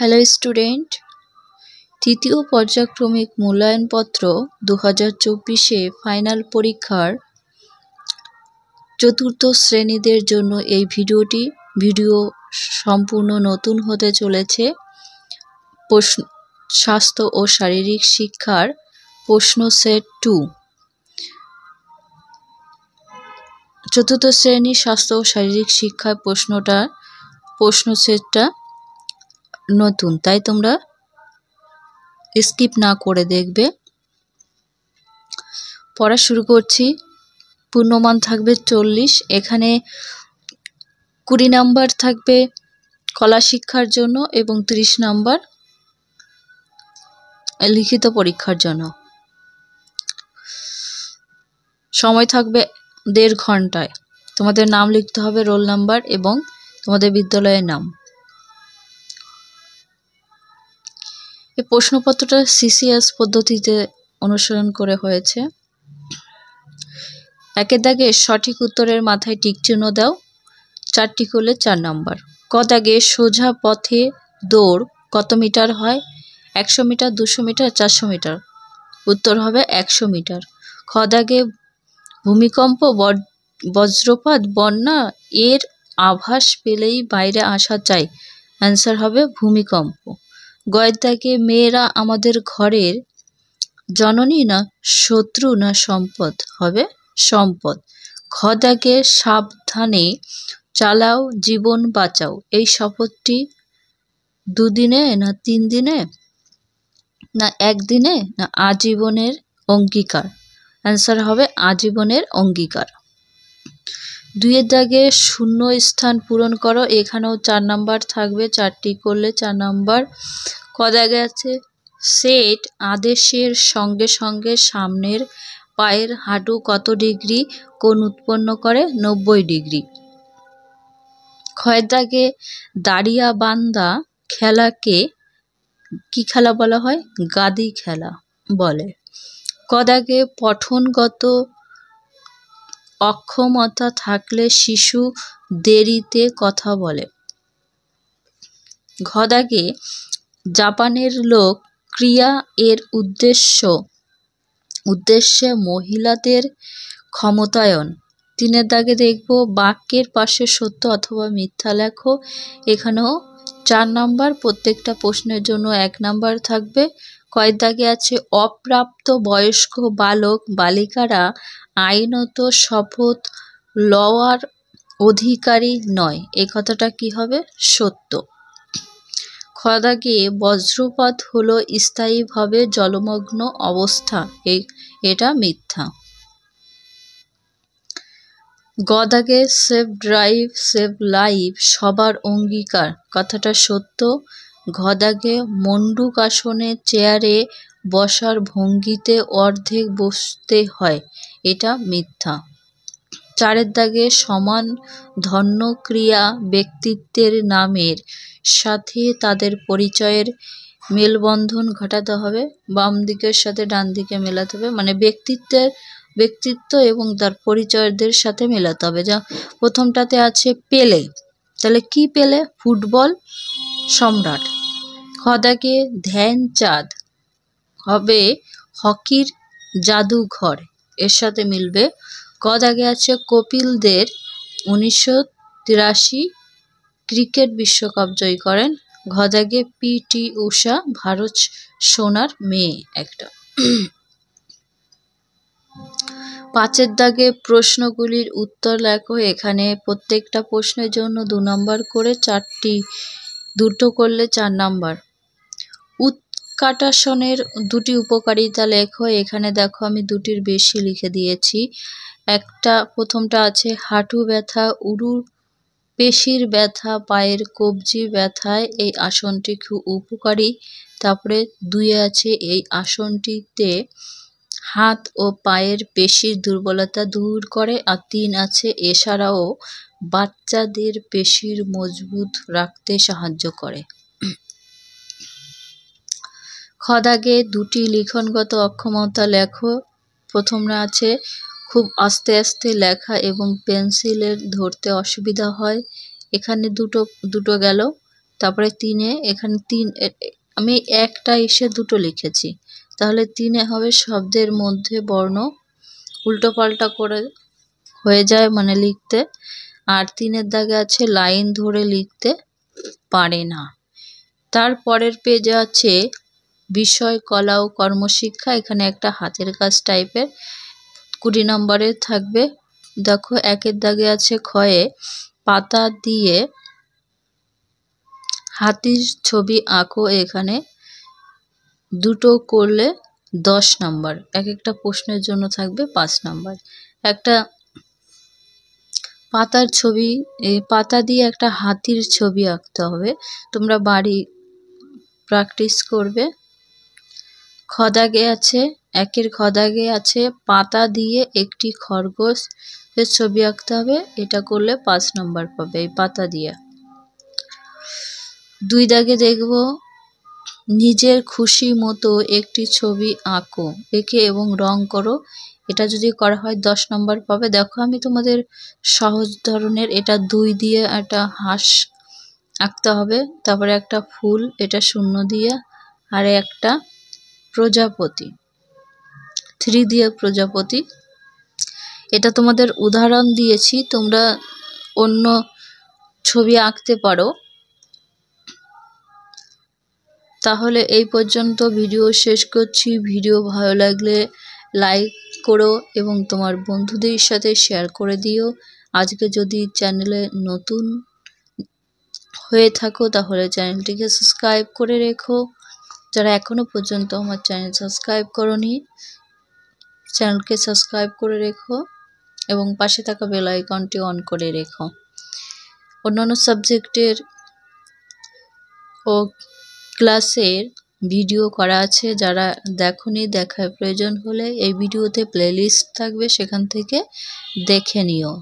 Hello student, তৃতীয় পর্যায়ক্রমিক মূল্যায়নপত্র 2024-এ final পরীক্ষার চতুর্থ শ্রেণীদের জন্য এই ভিডিও সম্পূর্ণ নতুন হতে চলেছে। স্বাস্থ্য ও শারীরিক শিক্ষার প্রশ্ন সেট 2। চতুর্থ শ্রেণীর স্বাস্থ্য ও শারীরিক শিক্ষার প্রশ্ন সেটটা নতুন, তাই তোমরা স্কিপ না করে দেখবে। পড়া শুরু করছি। পূর্ণমান থাকবে 40। এখানে 20 নাম্বার থাকবে কলা শিক্ষার জন্য এবং 30 নাম্বার লিখিত পরীক্ষার জন্য। সময় থাকবে 1.5 ঘন্টায়। তোমাদের নাম লিখতে হবে, রোল নাম্বার এবং তোমাদের বিদ্যালয়ের নাম। এই প্রশ্নপত্রটা সিসিএস পদ্ধতিতে অনুসরণ করে হয়েছে। একের দাগে সঠিক উত্তরের মাথায় টিক চিহ্ন দাও, 4টি করলে 4 নাম্বার। ক দাগে সোজা পথে দৌড় কত মিটার হয়? 100 মিটার, 200 মিটার, 400 মিটার। উত্তর হবে 100 মিটার। খ দাগে ভূমিকম্প, বজ্রপাত, বন্যা এর আভাস পেলেই বাইরে আসা চাই। অ্যান্সার হবে ভূমিকম্প। গয়ের দাগে মেয়েরা আমাদের ঘরের জননী না শত্রু না সম্পদ? হবে সম্পদ। খ দাগে সাবধানে চালাও জীবন বাঁচাও এই শপথটি 2 দিনে না 3 দিনে না 1 দিনে না আজীবনের অঙ্গীকার? অ্যান্সার হবে আজীবনের অঙ্গীকার। 2 দাগে শূন্য স্থান পূরণ করো, এখানেও 4 নাম্বার থাকবে, 4টি করলে 4 নাম্বার। ক দাগে আছে সেট আদেশের সঙ্গে সঙ্গে সামনের পায়ের হাঁটু কত ডিগ্রি কোণ উৎপন্ন করে? 90 ডিগ্রি। ক্ষয়ের দাগে দাঁড়িয়া বান্দা খেলাকে কি খেলা বলা হয়? গাদি খেলা বলে। ক দাগে পঠনগত অক্ষমতা থাকলে শিশু দেরিতে কথা বলে। ঘ দাগে জাপানের লোক ক্রিয়া এর উদ্দেশ্যে মহিলাদের ক্ষমতায়ন। 3 দাগে দেখব বাক্যের পাশে সত্য অথবা মিথ্যা লেখো। এখানেও 4 নাম্বার, প্রত্যেকটা প্রশ্নের জন্য 1 নাম্বার থাকবে। কয়ের দাগে আছে অপ্রাপ্ত বয়স্ক বালক বালিকারা আইনত শপথ লওয়ার অধিকারী নয়, এই কথাটা কি হবে? সত্য। খ দাগে বজ্রপাত হলো স্থায়ীভাবে জলমগ্ন অবস্থা, এটা মিথ্যা। গ দাগে সেভ ড্রাইভ সেভ লাইফ সবার অঙ্গীকার, কথাটা সত্য। ঘ দাগে মন্ডুক আসনে চেয়ারে বসার ভঙ্গিতে অর্ধেক বসতে হয়, এটা মিথ্যা। 4 দাগে সমান ধন্য ক্রিয়া ব্যক্তিত্বের নামের সাথে তাদের পরিচয়ের মেলবন্ধন ঘটাতে হবে, বাম দিকের সাথে ডান দিকে মেলাতে হবে, মানে ব্যক্তিত্ব এবং তার পরিচয়দের সাথে মেলাতে হবে। যা প্রথমটাতে আছে পেলে, তাহলে কি পেলে? ফুটবল সম্রাট। খ দাগে ধ্যানচাঁদ হবে হকির জাদুঘর, এর সাথে মিলবে। ক দাগে আছে কপিল দেব 1983 ক্রিকেট বিশ্বকাপ জয়ী করেন। ঘ দাগে পিটি ঊষা ভারত সোনার মেয়ে একটা। 5 দাগে প্রশ্নগুলির উত্তর লেখো, এখানে প্রত্যেকটা প্রশ্নের জন্য 2 নাম্বার করে, 2টো করলে 4 নাম্বার। উৎকাটাসনের 2টি উপকারিতা লেখো, এখানে দেখো আমি 2টির বেশি লিখে দিয়েছি। প্রথমটা আছে হাঁটু ব্যথা, উরুর পেশির ব্যথা, পায়ের কবজি ব্যথায় এই আসনটি খুব উপকারী। তারপরে 2 আছে এই আসনটিতে হাত ও পায়ের পেশির দুর্বলতা দূর করে। আর 3 আছে এছাড়াও বাচ্চাদের পেশির মজবুত রাখতে সাহায্য করে। খ দাগে 2টি লিখনগত অক্ষমতা লেখো। প্রথমটা আছে খুব আস্তে আস্তে লেখা এবং পেন্সিলের ধরতে অসুবিধা হয়, এখানে দুটো গেল। তারপরে 3-এ এখানে 3 আমি একটা এসে দুটো লিখেছি, তাহলে 3-এ হবে শব্দের মধ্যে বর্ণ উল্টোপাল্টা করে হয়ে যায় মানে লিখতে। আর 3-এর দাগে আছে লাইন ধরে লিখতে পারে না। তারপরের পেজে আছে বিষয় কলা ও কর্মশিক্ষা, এখানে একটা হাতের কাজ টাইপের 20 নম্বরের থাকবে। দেখো 1-এর দাগে আছে ক্ষয়ে পাতা দিয়ে হাতির ছবি আঁকো, এখানে দুটো করলে 10 নম্বর, এক একটা প্রশ্নের জন্য থাকবে 5 নম্বর। একটা পাতার ছবি, এই পাতা দিয়ে একটা হাতির ছবি আঁকতে হবে, তোমরা বাড়ি প্র্যাকটিস করবে। খদাগে আছে 1-এর খদাগে আছে পাতা দিয়ে একটি খরগোশের ছবি আঁকতে হবে, এটা করলে 5 নম্বর পাবে এই পাতা দিয়ে। 2 দাগে দেখব নিজের খুশি মতো একটি ছবি আঁকো, এঁকে এবং রং করো, এটা যদি করা হয় 10 নম্বর পাবে। দেখো আমি তোমাদের সহজ ধরনের, এটা 2 দিয়ে একটা হাঁস আঁকতে হবে, তারপরে একটা ফুল, এটা 0 দিয়ে, আর একটা প্রজাপতি 3 দিয়ে প্রজাপতি। এটা তোমাদের উদাহরণ দিয়েছি, তোমরা অন্য ছবি আঁকতে পারো। তাহলে এই পর্যন্ত ভিডিও শেষ করছি। ভিডিও ভালো লাগলে লাইক করো এবং তোমার বন্ধুদের সাথে শেয়ার করে দিও। আজকে যদি চ্যানেলে নতুন হয়ে থাকো তাহলে চ্যানেলটিকে সাবস্ক্রাইব করে রেখো। যারা এখনো পর্যন্ত আমার চ্যানেল সাবস্ক্রাইব করোনি, চ্যানেলকে সাবস্ক্রাইব করে রেখো এবং পাশে থাকা বেল আইকনটি অন করে রেখো। অন্যান্য সাবজেক্টের ও ক্লাসের ভিডিও করা আছে, যারা দেখোনি দেখার প্রয়োজন হলে এই ভিডিওতে প্লেলিস্ট থাকবে, সেখান থেকে দেখে নিও।